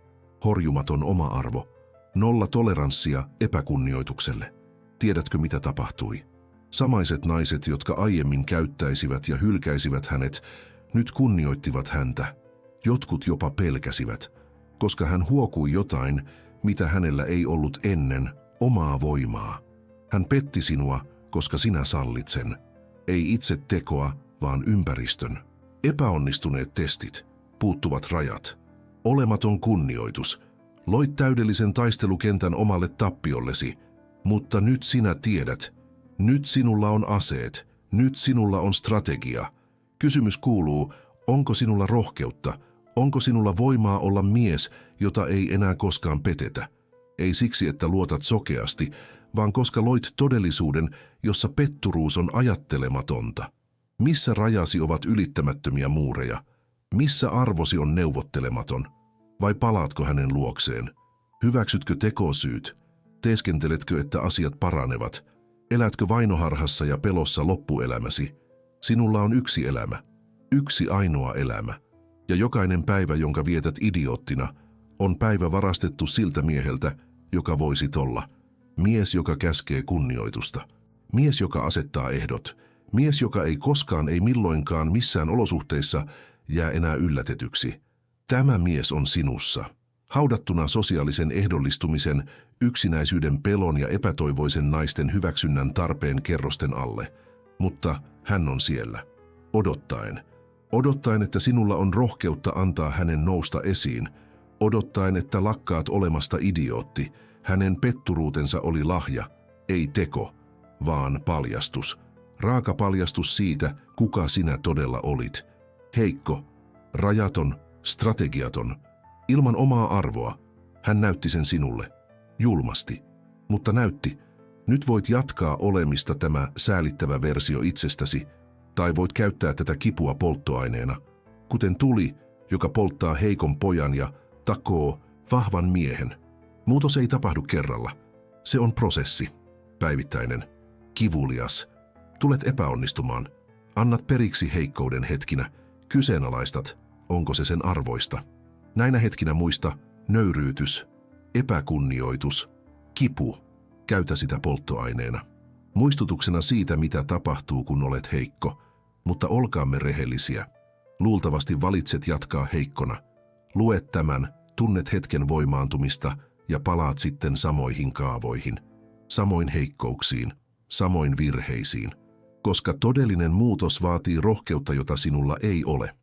horjumaton oma arvo, 0 toleranssia epäkunnioitukselle. Tiedätkö mitä tapahtui? Samaiset naiset, jotka aiemmin käyttäisivät ja hylkäisivät hänet, nyt kunnioittivat häntä. Jotkut jopa pelkäsivät, koska hän huokui jotain, mitä hänellä ei ollut ennen, omaa voimaa. Hän petti sinua, koska sinä sallit sen. Ei itse tekoa, vaan ympäristön. Epäonnistuneet testit, puuttuvat rajat, olematon kunnioitus. Loit täydellisen taistelukentän omalle tappiollesi, mutta nyt sinä tiedät. Nyt sinulla on aseet, nyt sinulla on strategia. Kysymys kuuluu, onko sinulla rohkeutta, onko sinulla voimaa olla mies, jota ei enää koskaan petetä? Ei siksi, että luotat sokeasti, vaan koska loit todellisuuden, jossa petturuus on ajattelematonta. Missä rajasi ovat ylittämättömiä muureja? Missä arvosi on neuvottelematon? Vai palaatko hänen luokseen? Hyväksytkö tekosyyt? Teeskenteletkö, että asiat paranevat? Elätkö vainoharhassa ja pelossa loppuelämäsi? Sinulla on yksi elämä, yksi ainoa elämä. Ja jokainen päivä, jonka vietät idioottina, on päivä varastettu siltä mieheltä, joka voisit olla. Mies, joka käskee kunnioitusta. Mies, joka asettaa ehdot. Mies, joka ei koskaan, ei milloinkaan, missään olosuhteissa jää enää yllätetyksi. Tämä mies on sinussa. haudattuna sosiaalisen ehdollistumisen, yksinäisyyden pelon ja epätoivoisen naisten hyväksynnän tarpeen kerrosten alle. Mutta hän on siellä, odottaen, että sinulla on rohkeutta antaa hänen nousta esiin, odottaen, että lakkaat olemasta idiootti. Hänen petturuutensa oli lahja, ei teko, vaan paljastus. Raaka paljastus siitä, kuka sinä todella olit. Heikko, rajaton, strategiaton, ilman omaa arvoa. Hän näytti sen sinulle. Julmasti. Mutta näytti. Nyt voit jatkaa olemista tämä säälittävä versio itsestäsi, tai voit käyttää tätä kipua polttoaineena, kuten tuli, joka polttaa heikon pojan ja takoo vahvan miehen. Muutos ei tapahdu kerralla. Se on prosessi. Päivittäinen. Kivulias. Tulet epäonnistumaan. Annat periksi heikkouden hetkinä. Kyseenalaistat, onko se sen arvoista. Näinä hetkinä muista nöyryytys, epäkunnioitus, kipu. Käytä sitä polttoaineena. Muistutuksena siitä, mitä tapahtuu, kun olet heikko. Mutta olkaamme rehellisiä. Luultavasti valitset jatkaa heikkona. Lue tämän, tunnet hetken voimaantumista ja palaat sitten samoihin kaavoihin. Samoin heikkouksiin, samoin virheisiin. Koska todellinen muutos vaatii rohkeutta, jota sinulla ei ole.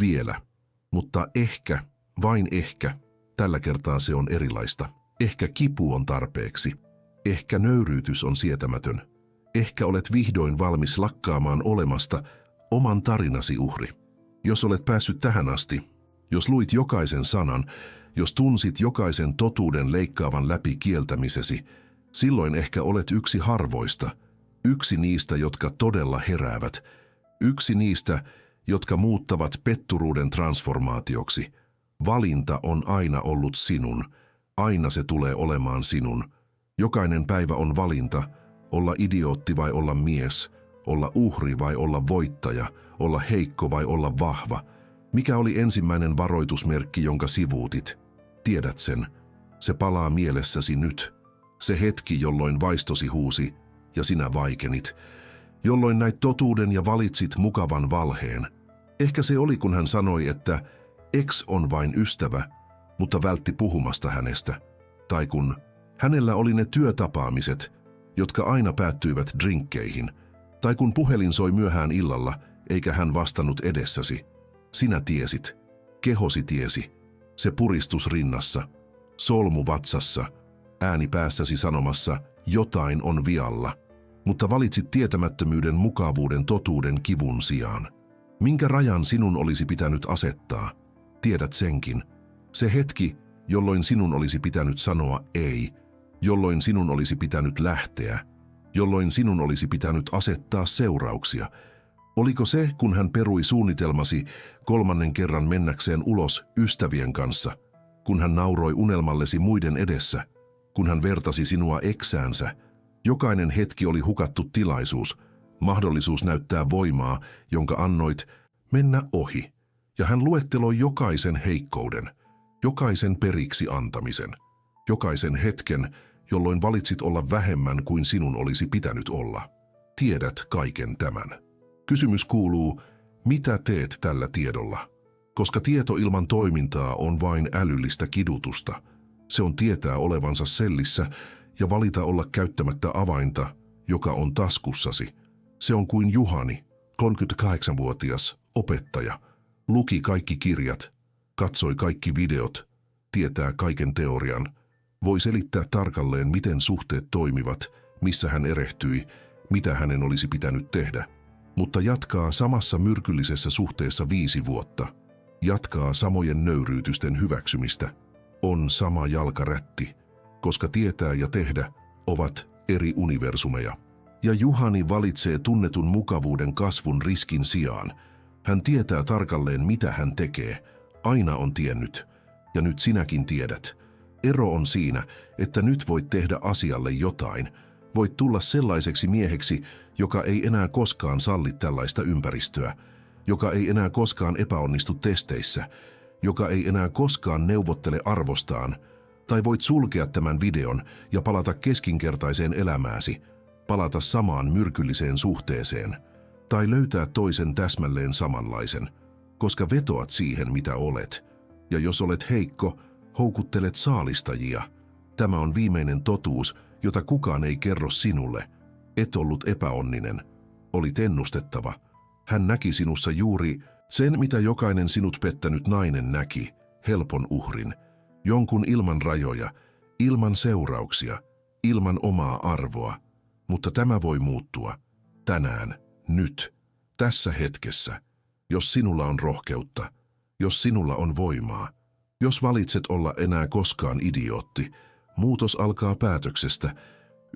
Vielä. Mutta ehkä, vain ehkä, tällä kertaa se on erilaista. Ehkä kipu on tarpeeksi. Ehkä nöyryytys on sietämätön. Ehkä olet vihdoin valmis lakkaamaan olemasta oman tarinasi uhri. Jos olet päässyt tähän asti, jos luit jokaisen sanan, jos tunsit jokaisen totuuden leikkaavan läpi kieltämisesi, silloin ehkä olet yksi harvoista, yksi niistä, jotka todella heräävät, yksi niistä, jotka muuttavat petturuuden transformaatioksi. Valinta on aina ollut sinun, aina se tulee olemaan sinun. Jokainen päivä on valinta, olla idiootti vai olla mies, olla uhri vai olla voittaja, olla heikko vai olla vahva. Mikä oli ensimmäinen varoitusmerkki, jonka sivuutit? Tiedät sen. Se palaa mielessäsi nyt. Se hetki, jolloin vaistosi huusi ja sinä vaikenit. Jolloin näit totuuden ja valitsit mukavan valheen. Ehkä se oli, kun hän sanoi, että X on vain ystävä, mutta vältti puhumasta hänestä. Tai kun hänellä oli ne työtapaamiset, jotka aina päättyivät drinkkeihin. Tai kun puhelin soi myöhään illalla, eikä hän vastannut edessäsi. Sinä tiesit. Kehosi tiesi. Se puristus rinnassa. Solmu vatsassa. Ääni päässäsi sanomassa, jotain on vialla. Mutta valitsit tietämättömyyden, mukavuuden, totuuden, kivun sijaan. Minkä rajan sinun olisi pitänyt asettaa? Tiedät senkin. Se hetki, jolloin sinun olisi pitänyt sanoa ei, jolloin sinun olisi pitänyt lähteä, jolloin sinun olisi pitänyt asettaa seurauksia. Oliko se, kun hän perui suunnitelmasi 3. kerran mennäkseen ulos ystävien kanssa, kun hän nauroi unelmallesi muiden edessä, kun hän vertasi sinua eksäänsä? Jokainen hetki oli hukattu tilaisuus, mahdollisuus näyttää voimaa, jonka annoit mennä ohi. Ja hän luetteloi jokaisen heikkouden, jokaisen periksi antamisen, jokaisen hetken, jolloin valitsit olla vähemmän kuin sinun olisi pitänyt olla. Tiedät kaiken tämän. Kysymys kuuluu, mitä teet tällä tiedolla? Koska tieto ilman toimintaa on vain älyllistä kidutusta. Se on tietää olevansa sellissä ja valita olla käyttämättä avainta, joka on taskussasi. Se on kuin Juhani, 38-vuotias, opettaja. Luki kaikki kirjat, katsoi kaikki videot, tietää kaiken teorian. Voi selittää tarkalleen, miten suhteet toimivat, missä hän erehtyi, mitä hänen olisi pitänyt tehdä. Mutta jatkaa samassa myrkyllisessä suhteessa 5 vuotta. Jatkaa samojen nöyryytysten hyväksymistä. On sama jalkarätti, koska tietää ja tehdä ovat eri universumeja. Ja Juhani valitsee tunnetun mukavuuden kasvun riskin sijaan. Hän tietää tarkalleen, mitä hän tekee. Aina on tiennyt. Ja nyt sinäkin tiedät. Ero on siinä, että nyt voit tehdä asialle jotain. Voit tulla sellaiseksi mieheksi, joka ei enää koskaan salli tällaista ympäristöä, joka ei enää koskaan epäonnistu testeissä, joka ei enää koskaan neuvottele arvostaan. Tai voit sulkea tämän videon ja palata keskinkertaiseen elämääsi, palata samaan myrkylliseen suhteeseen. Tai löytää toisen täsmälleen samanlaisen, koska vetoat siihen, mitä olet. Ja jos olet heikko, Houkuttelet saalistajia. Tämä on viimeinen totuus, jota kukaan ei kerro sinulle. Et ollut epäonninen. Olit ennustettava. Hän näki sinussa juuri sen, mitä jokainen sinut pettänyt nainen näki, helpon uhrin. Jonkun ilman rajoja, ilman seurauksia, ilman omaa arvoa. Mutta tämä voi muuttua. Tänään, nyt, tässä hetkessä. Jos sinulla on rohkeutta, jos sinulla on voimaa, jos valitset olla enää koskaan idiootti, muutos alkaa päätöksestä,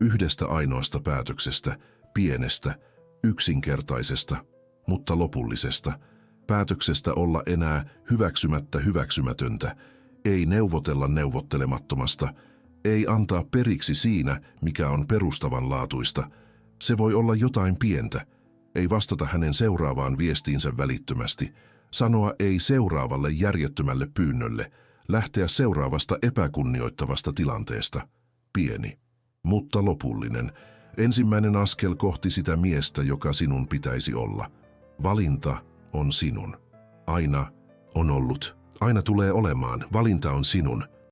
yhdestä ainoasta päätöksestä, pienestä, yksinkertaisesta, mutta lopullisesta, päätöksestä olla enää hyväksymättä hyväksymätöntä, ei neuvotella neuvottelemattomasta, ei antaa periksi siinä, mikä on perustavanlaatuista. Se voi olla jotain pientä, ei vastata hänen seuraavaan viestiinsä välittömästi, sanoa ei seuraavalle järjettömälle pyynnölle, lähteä seuraavasta epäkunnioittavasta tilanteesta. Pieni, mutta lopullinen. Ensimmäinen askel kohti sitä miestä, joka sinun pitäisi olla. Valinta on sinun. Aina on ollut. Aina tulee olemaan. Valinta on sinun.